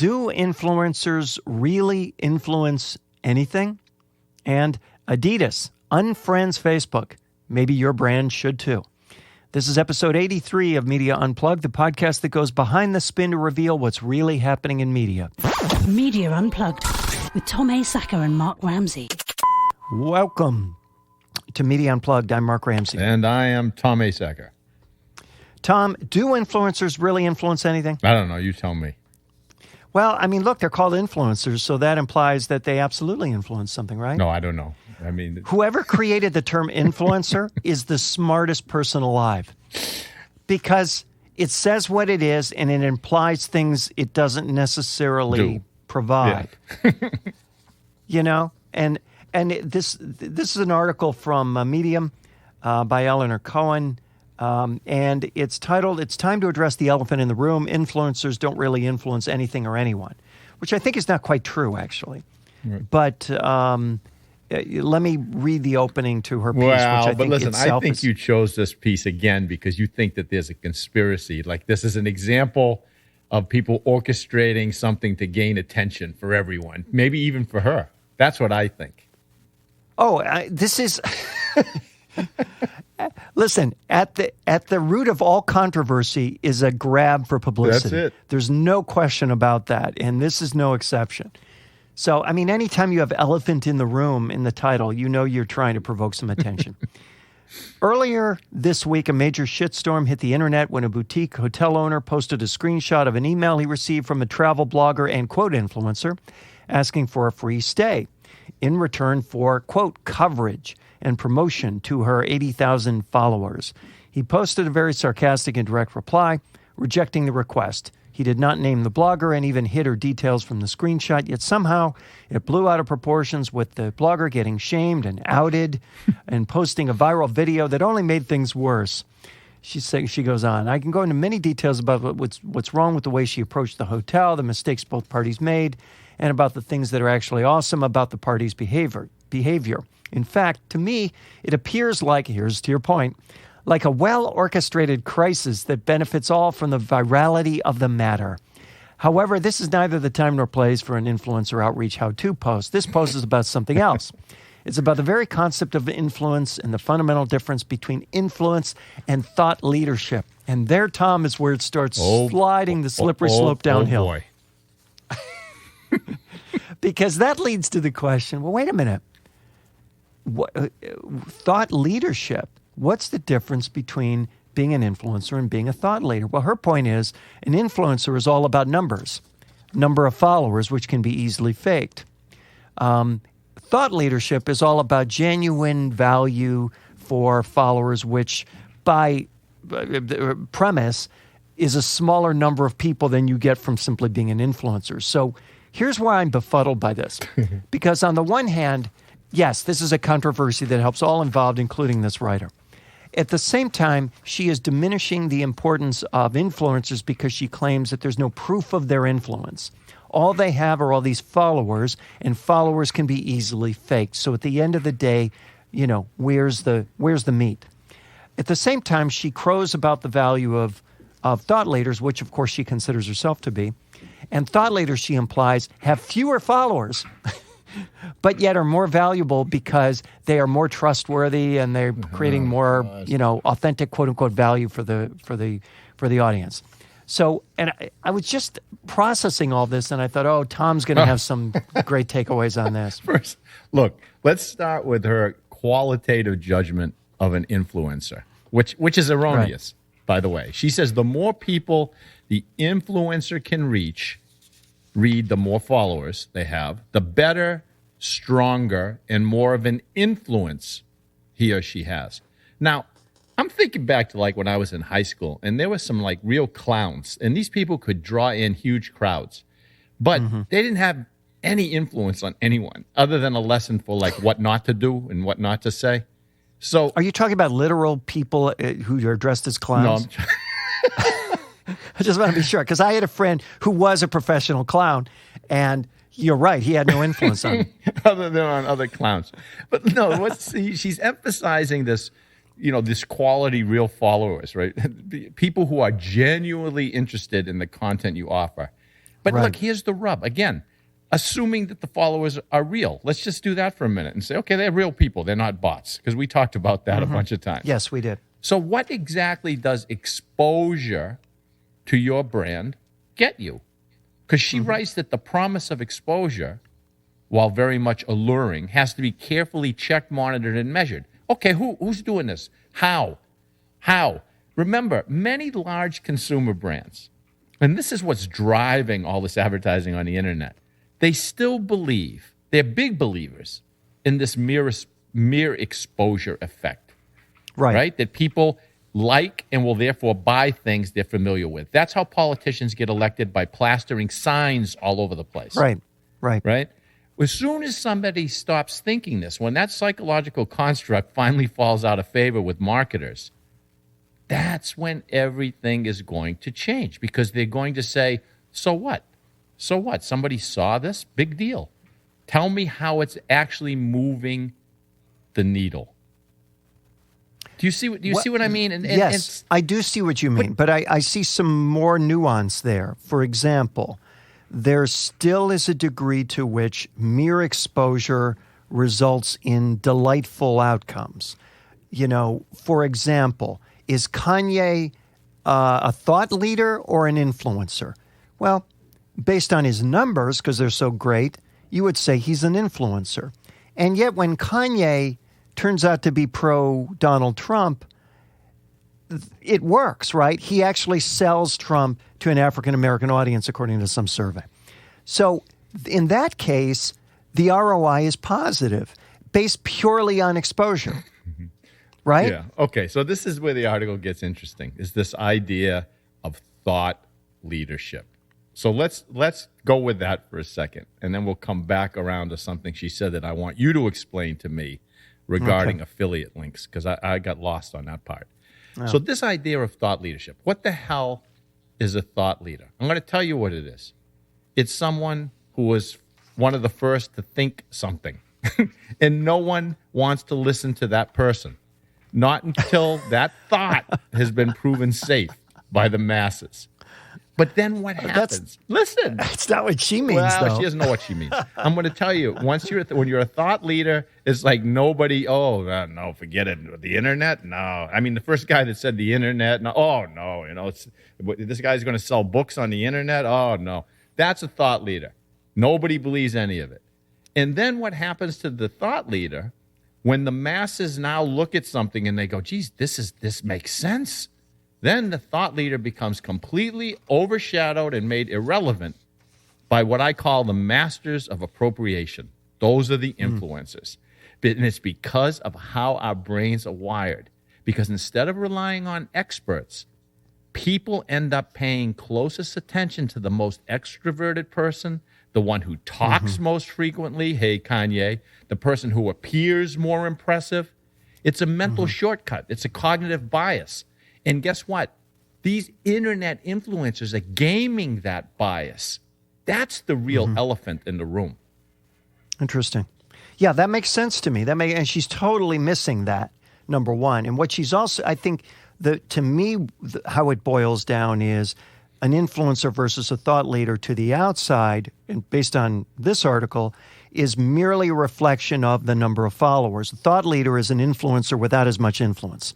Do influencers really influence anything? And Adidas unfriends Facebook. Maybe your brand should too. This is episode 83 of Media Unplugged, the podcast that goes behind the spin to reveal what's really happening in media. Media Unplugged with Tom A. Sacker and Mark Ramsey. Welcome to Media Unplugged. I'm Mark Ramsey. And I am Tom A. Sacker. Tom, do influencers really influence anything? I don't know. You tell me. Well, I mean, look, they're called influencers, so that implies that they absolutely influence something, right? No, I don't know. I mean, whoever created the term influencer is the smartest person alive, because it says what it is and it implies things it doesn't necessarily provide. Yeah. You know, and this is an article from Medium by Eleanor Cohen. And it's titled, "It's Time to Address the Elephant in the Room. Influencers Don't Really Influence Anything or Anyone," which I think is not quite true, actually. Right. But let me read the opening to her piece, which I think listen, I think you chose this piece again because you think that there's a conspiracy. Like, this is an example of people orchestrating something to gain attention for everyone, maybe even for her. That's what I think. Oh, this is... Listen, at the root of all controversy is a grab for publicity. That's it. There's no question about that, and this is no exception. So, I mean, anytime you have elephant in the room in the title, you know you're trying to provoke some attention. Earlier this week, a major shitstorm hit the internet when a boutique hotel owner posted a screenshot of an email he received from a travel blogger and quote influencer asking for a free stay in return for, quote, coverage and promotion to her 80,000 followers. He posted a very sarcastic and direct reply, rejecting the request. He did not name the blogger and even hid her details from the screenshot, yet somehow it blew out of proportions, with the blogger getting shamed and outed and posting a viral video that only made things worse. She goes on, "I can go into many details about what's wrong with the way she approached the hotel, the mistakes both parties made, and about the things that are actually awesome about the parties' behavior. In fact, to me, it appears like," here's to your point, "like a well-orchestrated crisis that benefits all from the virality of the matter. However, this is neither the time nor place for an influencer outreach how-to post. This post is about something else. It's about the very concept of influence and the fundamental difference between influence and thought leadership." And there, Tom, is where it starts sliding the slippery slope downhill. Boy. Because that leads to the question, well, wait a minute. Thought leadership, what's the difference between being an influencer and being a thought leader? Well, her point is an influencer is all about numbers, number of followers, which can be easily faked. Thought leadership is all about genuine value for followers, which by premise is a smaller number of people than you get from simply being an influencer. So here's why I'm befuddled by this. Because on the one hand, yes, this is a controversy that helps all involved, including this writer. At the same time, she is diminishing the importance of influencers because she claims that there's no proof of their influence. All they have are all these followers, and followers can be easily faked. So at the end of the day, you know, where's the meat? At the same time, she crows about the value of thought leaders, which of course she considers herself to be. And thought leaders, she implies, have fewer followers, but yet are more valuable because they are more trustworthy and they're creating more, authentic, quote unquote, value for the audience. So, and I was just processing all this, and I thought, oh, Tom's going to have some great takeaways on this. First, look, let's start with her qualitative judgment of an influencer, which is erroneous, by the way. She says the more people the influencer can reach, the more followers they have, the better, stronger, and more of an influence he or she has. Now, I'm thinking back to like when I was in high school, and there were some like real clowns, and these people could draw in huge crowds, but they didn't have any influence on anyone other than a lesson for like what not to do and what not to say. So, are you talking about literal people who are dressed as clowns? No, I just want to be sure, because I had a friend who was a professional clown, and you're right, he had no influence on me. Other than on other clowns. But no, she's emphasizing this, this quality real followers, right? People who are genuinely interested in the content you offer. But Right. look, here's the rub. Again, assuming that the followers are real. Let's just do that for a minute and say, okay, they're real people. They're not bots, because we talked about that a bunch of times. Yes, we did. So what exactly does exposure to your brand get you? Because she writes that the promise of exposure, while very much alluring, has to be carefully checked, monitored, and measured. Okay, who's doing this? How? Remember, many large consumer brands, and this is what's driving all this advertising on the internet, they still believe, they're big believers in this mere exposure effect, right? That people like and will therefore buy things they're familiar with. That's how politicians get elected, by plastering signs all over the place. Right? As soon as somebody stops thinking this, when that psychological construct finally falls out of favor with marketers, that's when everything is going to change, because they're going to say, so what? So what? Somebody saw this? Big deal. Tell me how it's actually moving the needle. Do you see what I mean? Yes, I do see what you mean, but I see some more nuance there. For example, there still is a degree to which mere exposure results in delightful outcomes. You know, for example, is Kanye a thought leader or an influencer? Well, based on his numbers, because they're so great, you would say he's an influencer. And yet when Kanye turns out to be pro-Donald Trump, it works, right? He actually sells Trump to an African-American audience, according to some survey. So in that case, the ROI is positive, based purely on exposure, right? Yeah. Okay, so this is where the article gets interesting, is this idea of thought leadership. So let's go with that for a second, and then we'll come back around to something she said that I want you to explain to me regarding affiliate links, because I got lost on that part. Oh. So this idea of thought leadership, what the hell is a thought leader? I'm going to tell you what it is. It's someone who was one of the first to think something, and no one wants to listen to that person, not until that thought has been proven safe by the masses. But then what happens? Listen. That's not what she means, though. She doesn't know what she means. I'm going to tell you, when you're a thought leader, it's like nobody, no, forget it. The internet? No. I mean, the first guy that said the internet, this guy's going to sell books on the internet? Oh, no. That's a thought leader. Nobody believes any of it. And then what happens to the thought leader when the masses now look at something and they go, geez, this makes sense? Then the thought leader becomes completely overshadowed and made irrelevant by what I call the masters of appropriation. Those are the influencers. And it's because of how our brains are wired. Because instead of relying on experts, people end up paying closest attention to the most extroverted person, the one who talks most frequently, hey, Kanye, the person who appears more impressive. It's a mental shortcut. It's a cognitive bias. And guess what? These internet influencers are gaming that bias. That's the real elephant in the room. Interesting. Yeah, that makes sense to me. And she's totally missing that, number one. And what she's also, I think, to me, how it boils down is an influencer versus a thought leader to the outside, and based on this article, is merely a reflection of the number of followers. A thought leader is an influencer without as much influence.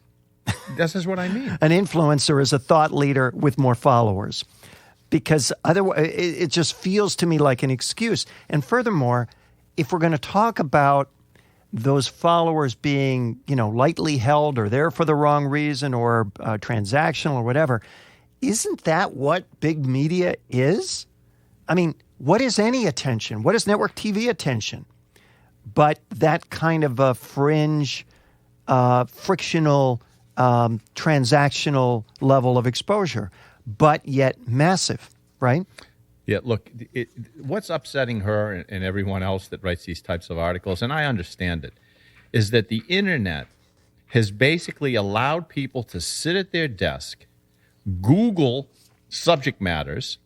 This is what I mean. An influencer is a thought leader with more followers, because otherwise it just feels to me like an excuse. And furthermore, if we're going to talk about those followers being, lightly held or there for the wrong reason or transactional or whatever, isn't that what big media is? I mean, what is any attention? What is network TV attention? But that kind of a fringe, frictional, transactional level of exposure, but yet massive, right? Yeah, look, what's upsetting her and everyone else that writes these types of articles, and I understand it, is that the internet has basically allowed people to sit at their desk, Google subject matters,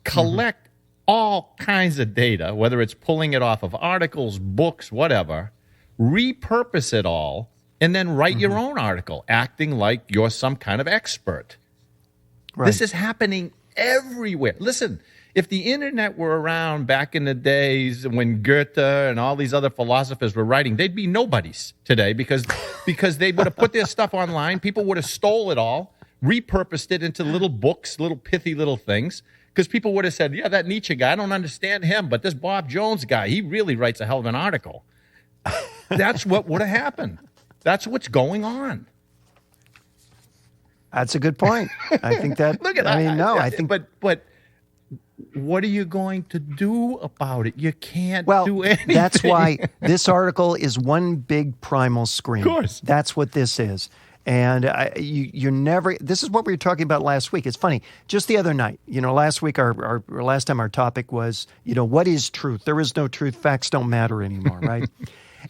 collect all kinds of data, whether it's pulling it off of articles, books, whatever, repurpose it all, and then write your own article, acting like you're some kind of expert. Right. This is happening everywhere. Listen, If the internet were around back in the days when Goethe and all these other philosophers were writing, they'd be nobodies today because they would have put their stuff online. People would have stole it all, repurposed it into little books, little pithy little things. Because people would have said, yeah, that Nietzsche guy, I don't understand him, but this Bob Jones guy, he really writes a hell of an article. That's what would have happened. That's what's going on. That's a good point. I think that. Look at I that. mean, no, I think. But what are you going to do about it? You can't do anything. That's why this article is one big primal scream. Of course. That's what this is. And you're never, this is what we were talking about last week. It's funny. Just the other night, last week, our last time our topic was, what is truth? There is no truth. Facts don't matter anymore, right?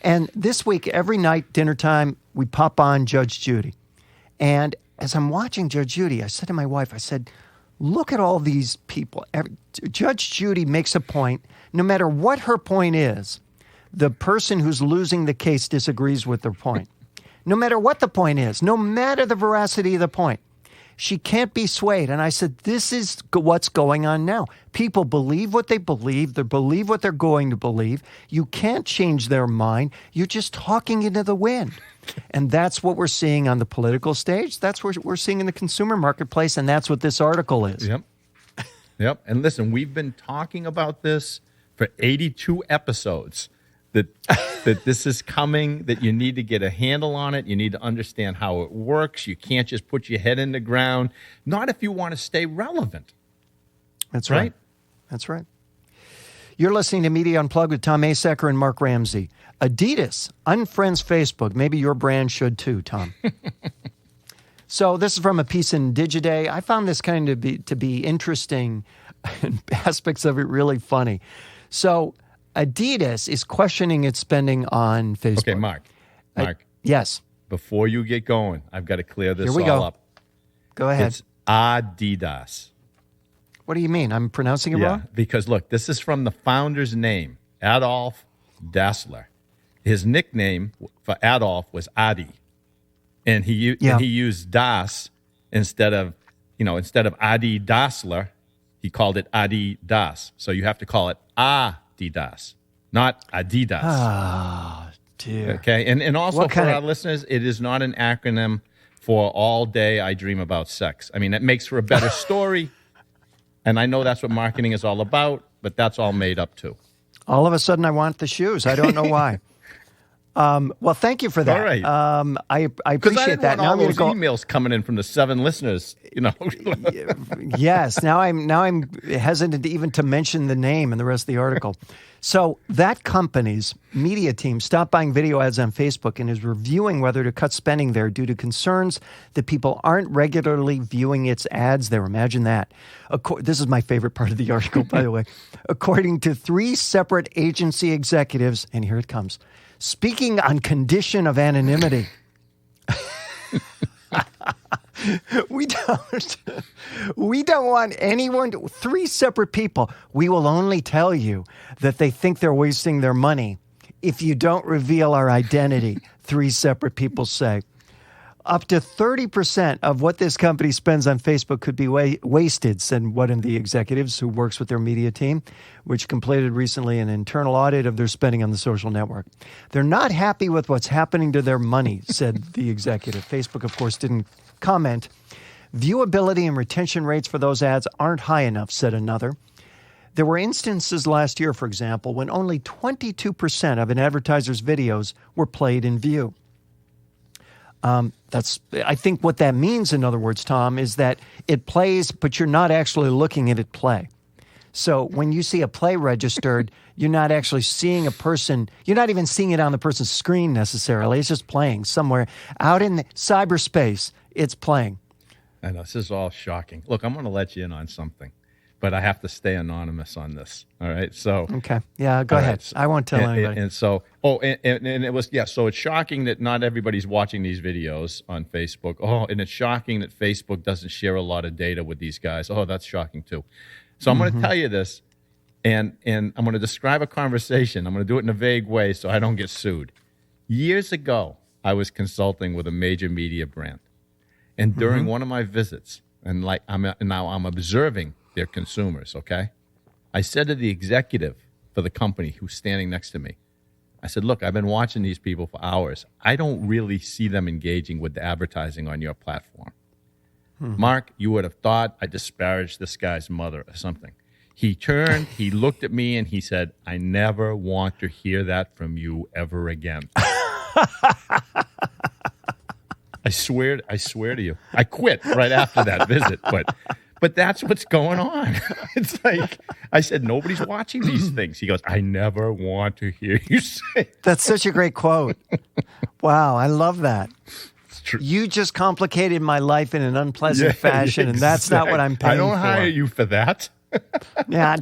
And this week, every night, dinner time, we pop on Judge Judy. And as I'm watching Judge Judy, I said to my wife, I said, look at all these people. Judge Judy makes a point. No matter what her point is, the person who's losing the case disagrees with their point. No matter what the point is, no matter the veracity of the point, she can't be swayed. And I said, this is what's going on now. People believe what they believe. They believe what they're going to believe. You can't change their mind. You're just talking into the wind. And that's what we're seeing on the political stage. That's what we're seeing in the consumer marketplace. And that's what this article is. Yep. And listen, we've been talking about this for 82 episodes. That this is coming, that you need to get a handle on it. You need to understand how it works. You can't just put your head in the ground. Not if you want to stay relevant. That's right. That's right. You're listening to Media Unplugged with Tom Asacker and Mark Ramsey. Adidas unfriends Facebook. Maybe your brand should too, Tom. So this is from a piece in Digiday. I found this kind of to be interesting and aspects of it really funny. So Adidas is questioning its spending on Facebook. Okay, Mark. Yes. Before you get going, I've got to clear this Here we all go. up. Go ahead. It's Adidas. What do you mean? I'm pronouncing it wrong? Because look, this is from the founder's name, Adolf Dassler. His nickname for Adolf was Adi, and he used Das instead of Adi Dassler, he called it Adi Das. So you have to call it Adidas, not Adidas. Oh, dear. Okay, and also for our listeners, it is not an acronym for All Day I Dream About Sex. I mean, it makes for a better story, and I know that's what marketing is all about, but that's all made up too. All of a sudden, I want the shoes. I don't know why. Well, thank you for that. All right. I appreciate that. Now I'm going to go emails coming in from the 7 listeners. Yes. Now I'm hesitant even to mention the name in the rest of the article. So that company's media team stopped buying video ads on Facebook and is reviewing whether to cut spending there due to concerns that people aren't regularly viewing its ads there. Imagine that. This is my favorite part of the article, by the way. According to 3 separate agency executives, and here it comes, speaking on condition of anonymity. We don't want anyone to, 3 separate people. We will only tell you that they think they're wasting their money if you don't reveal our identity, 3 separate people say. Up to 30% of what this company spends on Facebook could be wasted, said one of the executives who works with their media team, which completed recently an internal audit of their spending on the social network. They're not happy with what's happening to their money, said the executive. Facebook, of course, didn't comment. Viewability and retention rates for those ads aren't high enough, said another. There were instances last year, for example, when only 22% of an advertiser's videos were played in view. I think what that means, in other words, Tom, is that it plays, but you're not actually looking at it play. So when you see a play registered, you're not actually seeing a person, you're not even seeing it on the person's screen necessarily. It's just playing somewhere out in cyberspace. It's playing. I know, this is all shocking. Look, I'm going to let you in on something, but I have to stay anonymous on this. All right. So okay. Yeah, go ahead. I won't tell anybody. And so, and it was, so it's shocking that not everybody's watching these videos on Facebook. Oh, and it's shocking that Facebook doesn't share a lot of data with these guys. Oh, that's shocking too. So I'm going to tell you this, and I'm going to describe a conversation. I'm going to do it in a vague way so I don't get sued. Years ago, I was consulting with a major media brand. And during one of my visits, and I'm observing their consumers, okay? I said to the executive for the company who's standing next to me, I said, look, I've been watching these people for hours. I don't really see them engaging with the advertising on your platform. Mark, you would have thought I disparaged this guy's mother or something. He turned, he looked at me, and he said, I never want to hear that from you ever again. I swear to you. I quit right after that visit, but that's what's going on. It's like, I said, nobody's watching these things. He goes, I never want to hear you say it. That's such a great quote. Wow, I love that. It's true. You just complicated my life in an unpleasant fashion, and that's not what I'm paying for. I don't hire you for that. Yeah.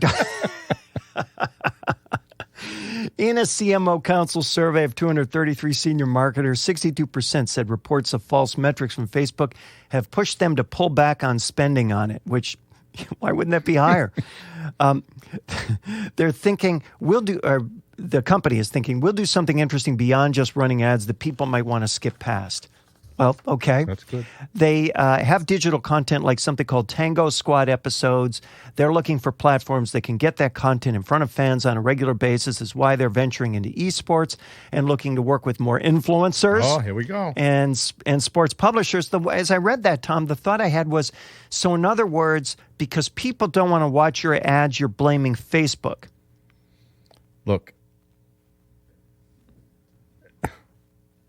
In a CMO Council survey of 233 senior marketers, 62% said reports of false metrics from Facebook have pushed them to pull back on spending on it, which, why wouldn't that be higher? They're thinking, the company is thinking, we'll do something interesting beyond just running ads that people might want to skip past. Well, okay. That's good. They have digital content like something called Tango Squad episodes. They're looking for platforms that can get that content in front of fans on a regular basis, is why they're venturing into esports and looking to work with more influencers. Oh, here we go. And sports publishers. As I read that, Tom, the thought I had was, so in other words, because people don't want to watch your ads, you're blaming Facebook. Look,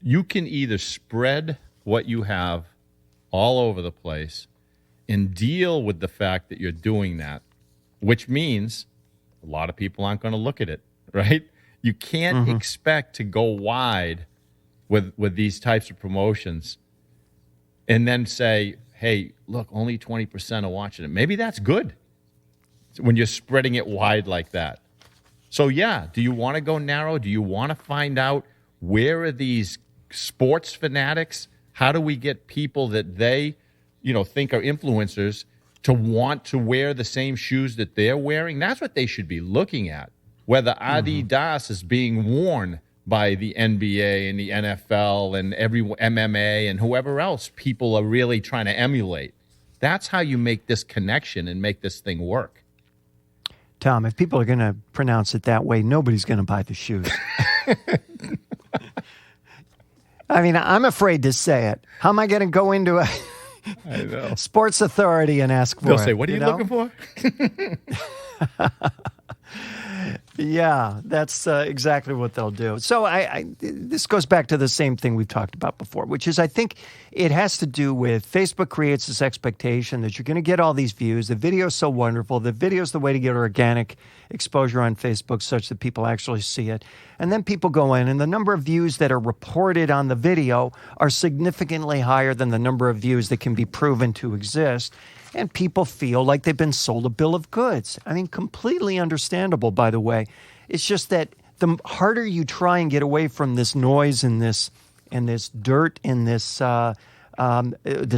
you can either spread what you have all over the place and deal with the fact that you're doing that, which means a lot of people aren't going to look at it, right? You can't expect to go wide with these types of promotions and then say, hey, look, only 20% are watching it. Maybe that's good when you're spreading it wide like that. So, yeah, do you want to go narrow? Do you want to find out where are these sports fanatics? How do we get people that they, think are influencers to want to wear the same shoes that they're wearing? That's what they should be looking at. Whether Adidas is being worn by the NBA and the NFL and every MMA and whoever else people are really trying to emulate. That's how you make this connection and make this thing work. Tom, if people are going to pronounce it that way, nobody's going to buy the shoes. I mean, I'm afraid to say it. How am I going to go into a sports authority and ask for it? They'll say, what are you looking for? Yeah, that's exactly what they'll do. So this goes back to the same thing we've talked about before, which is I think it has to do with Facebook creates this expectation that you're going to get all these views. The video is so wonderful. The video is the way to get organic exposure on Facebook such that people actually see it. And then people go in, and the number of views that are reported on the video are significantly higher than the number of views that can be proven to exist. And people feel like they've been sold a bill of goods. I mean, completely understandable, by the way. It's just that the harder you try and get away from this noise and this dirt and this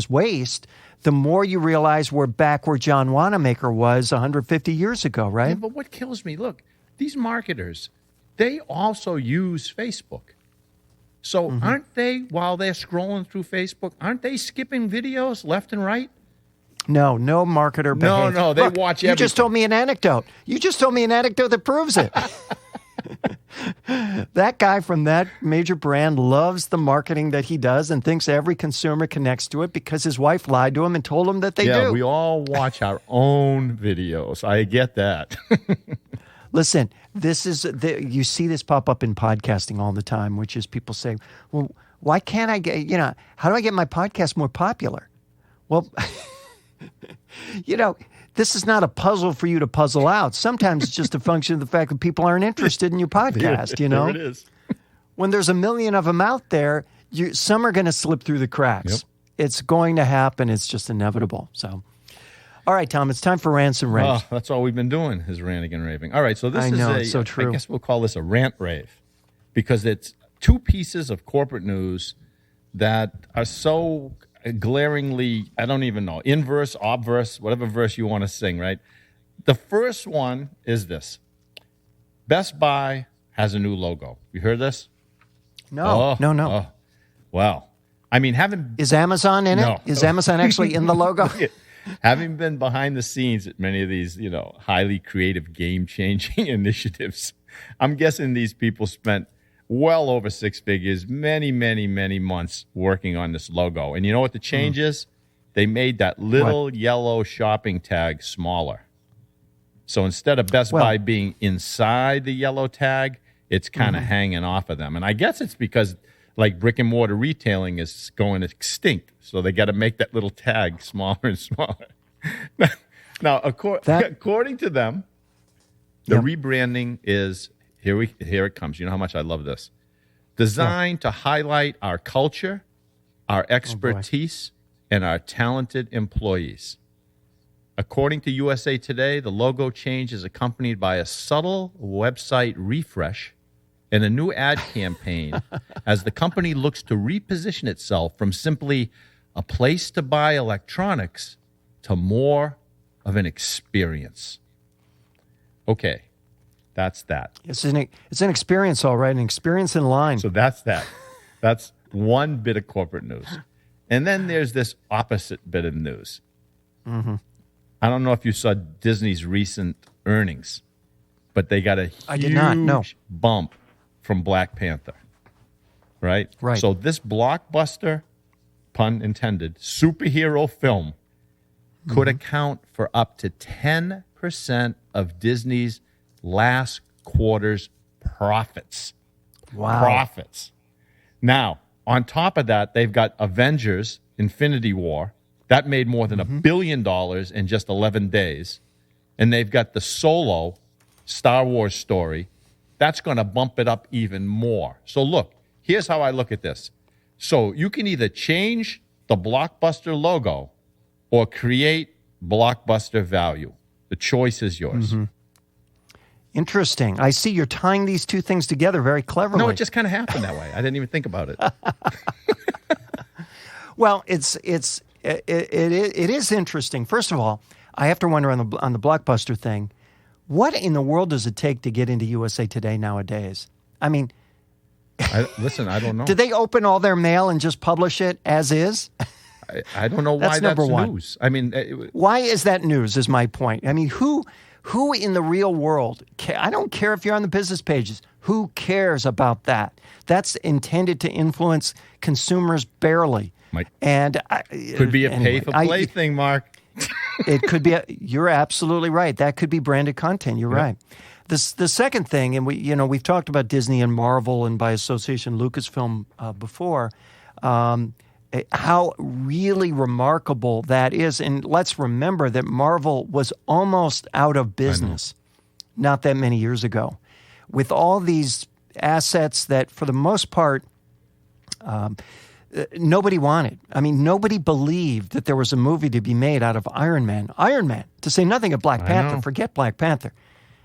waste, the more you realize we're back where John Wanamaker was 150 years ago, right? Yeah, but what kills me, look, these marketers, they also use Facebook. So aren't they, while they're scrolling through Facebook, aren't they skipping videos left and right? No marketer behaves. No, they watch everything. You just told me an anecdote. That proves it. That guy from that major brand loves the marketing that he does and thinks every consumer connects to it because his wife lied to him and told him that they do. Yeah, we all watch our own videos. I get that. Listen, you see this pop up in podcasting all the time, which is people say, well, why can't I get, how do I get my podcast more popular? Well, this is not a puzzle for you to puzzle out. Sometimes it's just a function of the fact that people aren't interested in your podcast, There it is. When there's a million of them out there, some are going to slip through the cracks. Yep. It's going to happen. It's just inevitable. So, all right, Tom, it's time for rants and raves. Oh, that's all we've been doing is ranting and raving. All right, so this it's so true. I guess we'll call this a rant rave because it's two pieces of corporate news that are so glaringly, I don't even know, inverse, obverse, whatever verse you want to sing, right? The first one is this. Best Buy has a new logo. You heard this? No. Oh, well, I mean, Is Amazon in it? No. Is Amazon actually in the logo? Having been behind the scenes at many of these, highly creative, game-changing initiatives, I'm guessing these people spent well over six figures, many, many, many months working on this logo. And you know what the change is? They made that little yellow shopping tag smaller. So instead of Best Buy being inside the yellow tag, it's kind of hanging off of them. And I guess it's because like brick and mortar retailing is going extinct. So they got to make that little tag smaller and smaller. Now, according to them, the rebranding is, here it comes. You know how much I love this. Designed to highlight our culture, our expertise, and our talented employees. According to USA Today, the logo change is accompanied by a subtle website refresh and a new ad campaign as the company looks to reposition itself from simply a place to buy electronics to more of an experience. Okay, that's that. It's an experience, all right, an experience in line. So that's that. That's one bit of corporate news. And then there's this opposite bit of news. I don't know if you saw Disney's recent earnings, but they got a huge bump from Black Panther, right? Right. So this blockbuster, pun intended, superhero film could account for up to 10% of Disney's last quarter's profits. Wow. Profits. Now, on top of that, they've got Avengers, Infinity War. That made more than $1 billion in just 11 days. And they've got the Solo Star Wars story. That's going to bump it up even more. So look, here's how I look at this. So you can either change the Blockbuster logo or create blockbuster value. The choice is yours. Interesting. I see you're tying these two things together very cleverly. No, it just kind of happened that way. I didn't even think about it. Well, it is interesting. First of all, I have to wonder on the Blockbuster thing, what in the world does it take to get into USA Today nowadays? I mean, I don't know. Do they open all their mail and just publish it as is? I don't know why that's news. I mean, why is that news? Is my point. I mean, who in the real world? I don't care if you're on the business pages. Who cares about that? That's intended to influence consumers barely. Could be a pay-for-play thing, Mark. It could be. You're absolutely right. That could be branded content. You're right. The second thing, and we've talked about Disney and Marvel and by association Lucasfilm before, how really remarkable that is. And let's remember that Marvel was almost out of business not that many years ago, with all these assets that, for the most part, nobody wanted. I mean, nobody believed that there was a movie to be made out of Iron Man. Iron Man, to say nothing of Black Panther. Forget Black Panther.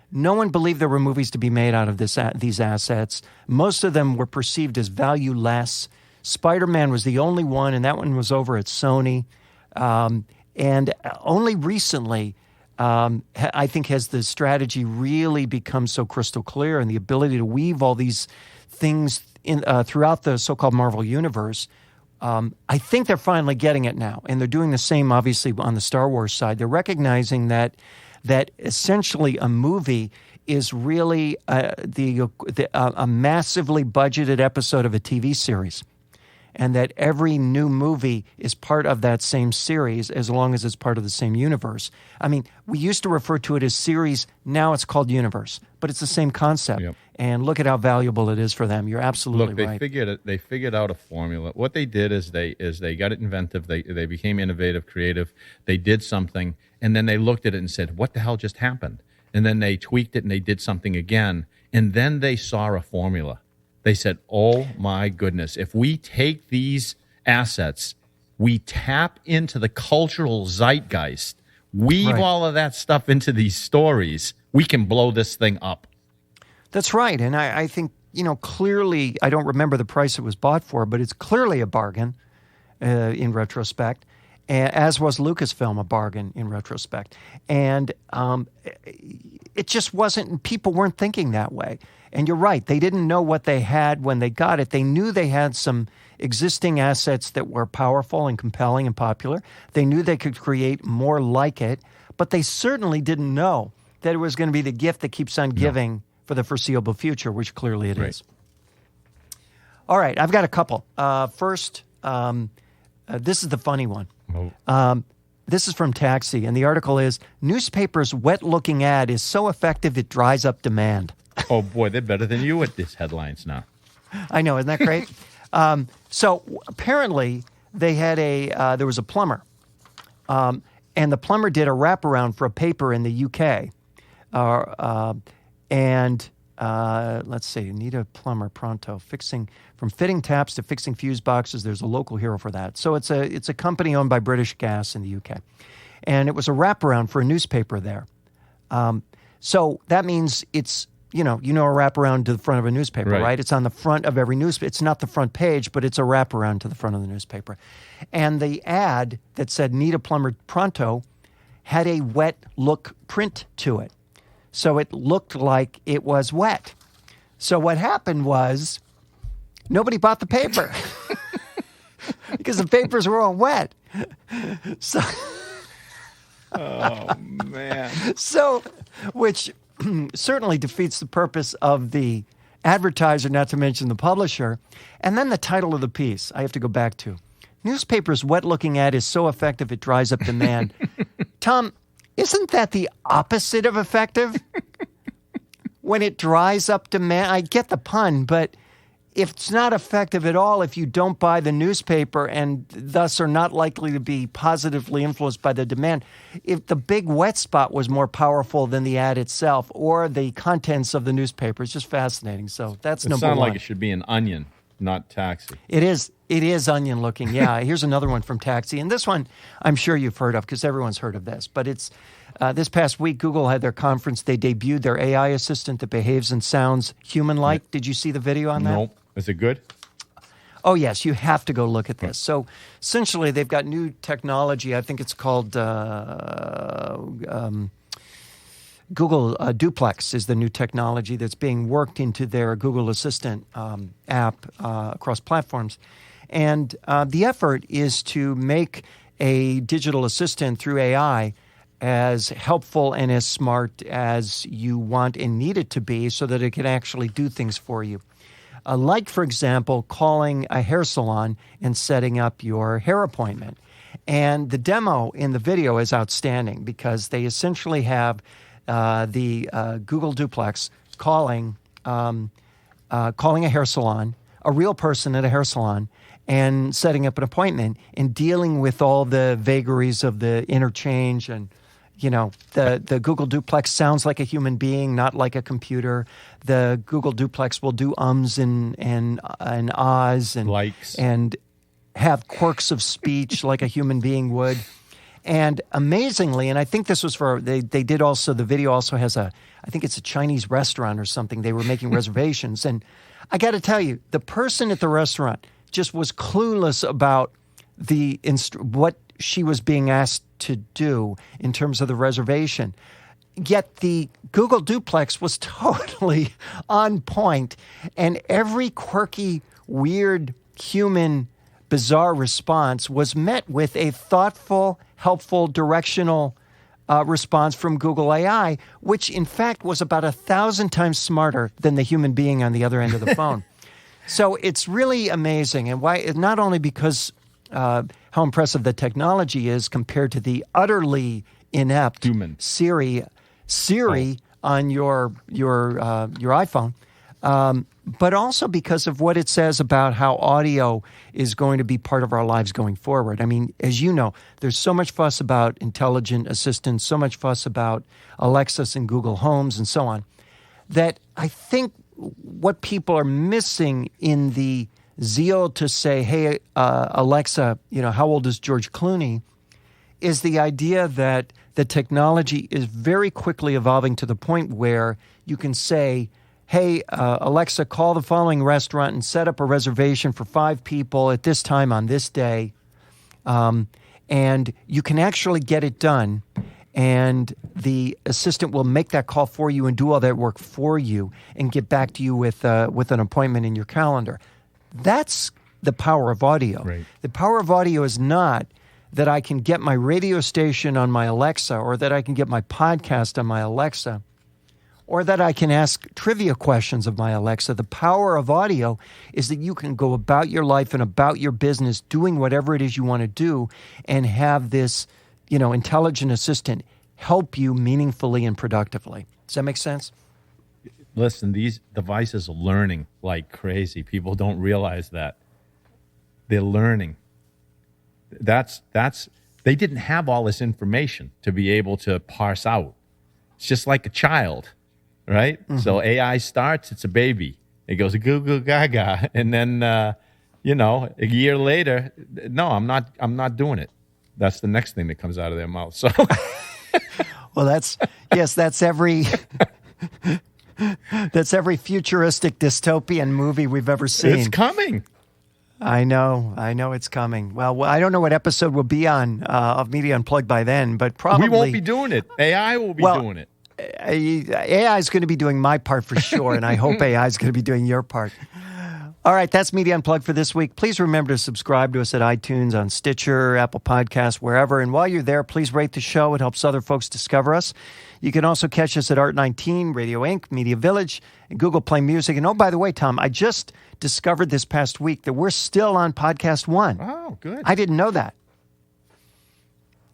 No one believed there were movies to be made out of these assets. Most of them were perceived as valueless. Spider-Man was the only one, and that one was over at Sony. And only recently, I think, has the strategy really become so crystal clear, and the ability to weave all these things throughout the so-called Marvel universe. I think they're finally getting it now, and they're doing the same, obviously, on the Star Wars side. They're recognizing that essentially a movie is really a massively budgeted episode of a TV series, and that every new movie is part of that same series as long as it's part of the same universe. I mean, we used to refer to it as series. Now it's called universe, but it's the same concept. Yep. And look at how valuable it is for them. You're absolutely right. They figured out a formula. What they did is they got it inventive. They became innovative, creative. They did something, and then they looked at it and said, "What the hell just happened?" And then they tweaked it and they did something again. And then they saw a formula. They said, "Oh my goodness! If we take these assets, we tap into the cultural zeitgeist, weave all of that stuff into these stories, we can blow this thing up." That's right. And I think, clearly, I don't remember the price it was bought for, but it's clearly a bargain in retrospect. as was Lucasfilm, a bargain in retrospect. And it just wasn't, people weren't thinking that way. And you're right, they didn't know what they had when they got it. They knew they had some existing assets that were powerful and compelling and popular. They knew they could create more like it, but they certainly didn't know that it was going to be the gift that keeps on giving for the foreseeable future, which clearly it is. All right, I've got a couple. First, this is the funny one. This is from Taxi, and the article is, Newspaper's wet-looking ad is so effective it dries up demand. Oh, boy, they're better than you at these headlines now. I know, isn't that great? So apparently they had there was a plumber, and the plumber did a wraparound for a paper in the UK. Let's see, need a plumber pronto, from fitting taps to fixing fuse boxes. There's a local hero for that. So it's a company owned by British Gas in the UK. And it was a wraparound for a newspaper there. So that means it's, a wraparound to the front of a newspaper, right? It's on the front of every newspaper. It's not the front page, but it's a wraparound to the front of the newspaper. And the ad that said, need a plumber pronto, had a wet look print to it. So it looked like it was wet. So what happened was nobody bought the paper because the papers were all wet. So, oh, man. So, which certainly defeats the purpose of the advertiser, not to mention the publisher. And then the title of the piece, I have to go back to. Newspaper's wet-looking ad is so effective it dries up demand. Tom, isn't that the opposite of effective? When it dries up demand, I get the pun, but if it's not effective at all, if you don't buy the newspaper and thus are not likely to be positively influenced by the demand, if the big wet spot was more powerful than the ad itself or the contents of the newspaper, it's just fascinating. So that's number one. It sounds like it should be an onion, not Taxi. It is onion looking. Yeah. Here's another one from Taxi. And this one I'm sure you've heard of because everyone's heard of this. But it's this past week, Google had their conference. They debuted their AI assistant that behaves and sounds human-like. Did you see the video on that? No. Is it good? Oh, yes. You have to go look at this. So essentially, they've got new technology. I think it's called Google Duplex is the new technology that's being worked into their Google Assistant app across platforms. And the effort is to make a digital assistant through AI as helpful and as smart as you want and need it to be so that it can actually do things for you. Like, for example, calling a hair salon and setting up your hair appointment. And the demo in the video is outstanding because they essentially have the Google Duplex calling a hair salon, a real person at a hair salon, and setting up an appointment and dealing with all the vagaries of the interchange. And, the Google Duplex sounds like a human being, not like a computer. The Google Duplex will do ums and ahs and likes and have quirks of speech like a human being would. And amazingly, and I think this was they did also, the video also has I think it's a Chinese restaurant or something. They were making reservations. And I got to tell you, the person at the restaurant just was clueless about what she was being asked to do in terms of the reservation. Yet the Google Duplex was totally on point, and every quirky, weird, human, bizarre response was met with a thoughtful, helpful, directional response from Google AI, which in fact was about 1,000 times smarter than the human being on the other end of the phone. So it's really amazing, and why? Not only because how impressive the technology is compared to the utterly inept human Siri on your iPhone, but also because of what it says about how audio is going to be part of our lives going forward. I mean, as you know, there's so much fuss about intelligent assistants, so much fuss about Alexas and Google Homes and so on, that I think what people are missing in the zeal to say, hey, Alexa, how old is George Clooney, is the idea that the technology is very quickly evolving to the point where you can say, hey, Alexa, call the following restaurant and set up a reservation for 5 people at this time on this day. and you can actually get it done, and the assistant will make that call for you and do all that work for you and get back to you with an appointment in your calendar. That's the power of audio. Right. The power of audio is not that I can get my radio station on my Alexa, or that I can get my podcast on my Alexa, or that I can ask trivia questions of my Alexa. The power of audio is that you can go about your life and about your business doing whatever it is you want to do and have this, intelligent assistant help you meaningfully and productively. Does that make sense? Listen, these devices are learning like crazy. People don't realize that. They're learning. They didn't have all this information to be able to parse out. It's just like a child, right? Mm-hmm. So AI starts, it's a baby. It goes goo goo gaga, and then a year later, no, I'm not doing it. That's the next thing that comes out of their mouth. So, well, that's every futuristic dystopian movie we've ever seen. It's coming. I know it's coming. Well, I don't know what episode we'll be on of Media Unplugged by then, but probably... We won't be doing it. AI will be doing it. AI is going to be doing my part for sure, and I hope AI is going to be doing your part. All right, that's Media Unplugged for this week. Please remember to subscribe to us at iTunes, on Stitcher, Apple Podcasts, wherever. And while you're there, please rate the show. It helps other folks discover us. You can also catch us at Art19, Radio Inc., Media Village, and Google Play Music. And oh, by the way, Tom, I just discovered this past week that we're still on Podcast One. Oh, good. I didn't know that.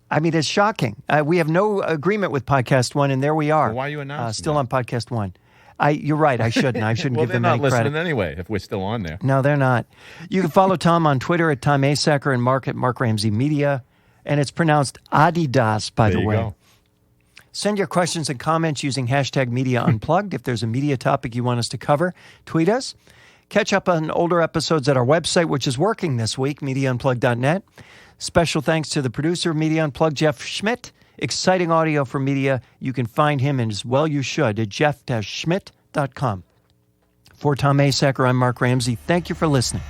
I mean, it's shocking. We have no agreement with Podcast One, and there we are. Well, why are you announcing still that? On Podcast One. You're right. I shouldn't well, give them any credit. They're not listening anyway if we're still on there. No, they're not. You can follow Tom on Twitter at Tom Asacker and Mark at Mark Ramsey Media. And it's pronounced Adidas, by the way. Go. Send your questions and comments using hashtag Media Unplugged. If there's a media topic you want us to cover, tweet us. Catch up on older episodes at our website, which is working this week, MediaUnplugged.net. Special thanks to the producer of Media Unplugged, Jeff Schmidt. Exciting audio for media. You can find him, and as well you should, at jeff-schmidt.com. For Tom Asacker, I'm Mark Ramsey. Thank you for listening.